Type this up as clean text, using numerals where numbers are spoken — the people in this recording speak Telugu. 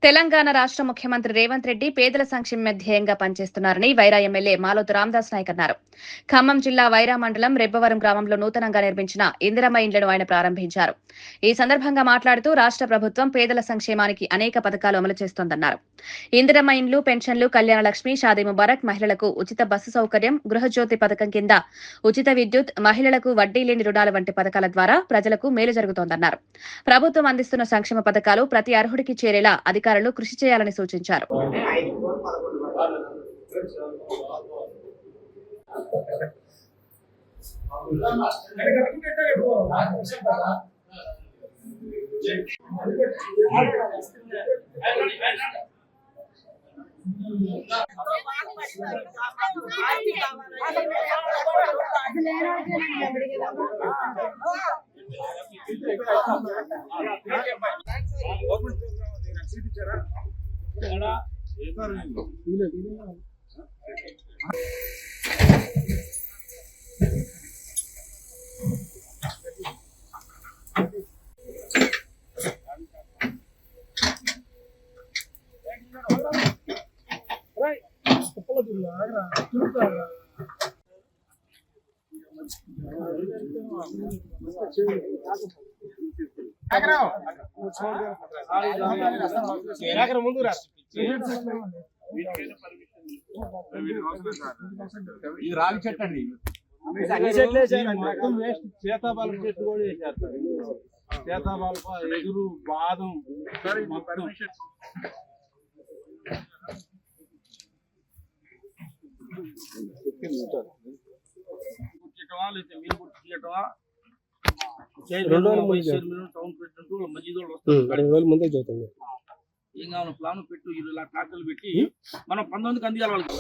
తెలంగాణ రాష్ట్ర ముఖ్యమంత్రి రేవంత్ రెడ్డి పేదల సంక్షేమ ధ్యేయంగా పనిచేస్తున్నారని వైరా ఎమ్మెల్యే మాలోతు రామదాస్ నాయక్ అన్నారు. ఖమ్మం జిల్లా వైరా మండలం రెబ్బవరం గ్రామంలో నూతనంగా నిర్మించిన ఇందిరమ్మ ఇండ్లను ఆయన ప్రారంభించారు. ఈ సందర్భంగా మాట్లాడుతూ రాష్ట్ర ప్రభుత్వం పేదల సంక్షేమానికి అనేక పథకాలు అమలు చేస్తోందన్నారు. ఇందిరమ్మ ఇండ్లు, పెన్షన్లు, కళ్యాణ లక్ష్మి, షాదీ ముబారక్, మహిళలకు ఉచిత బస్సు సౌకర్యం, గృహజ్యోతి పథకం కింద ఉచిత విద్యుత్, మహిళలకు వడ్డీ లేని రుణాలు వంటి పథకాల ద్వారా ప్రజలకు మేలు జరుగుతోందన్నారు. ప్రభుత్వం అందిస్తున్న సంక్షేమ పథకాలు ప్రతి అర్హుడికి చేరేలా అధికారులు కృషి చేయాలని సూచించారు. ఇది రాగి చెట్టు అండి. మొత్తం వేస్ట్. సీతాఫలం చెట్టు కూడా వేసేస్తారు. సీతాఫలం, ఎదురు, బాదం ముందే చదువుతుంది. ఏం కావాలి ప్లాన్ పెట్టు, ఇలా ట్రాక్టర్లు పెట్టి మనం 19కి అందియాలి వాళ్ళకి.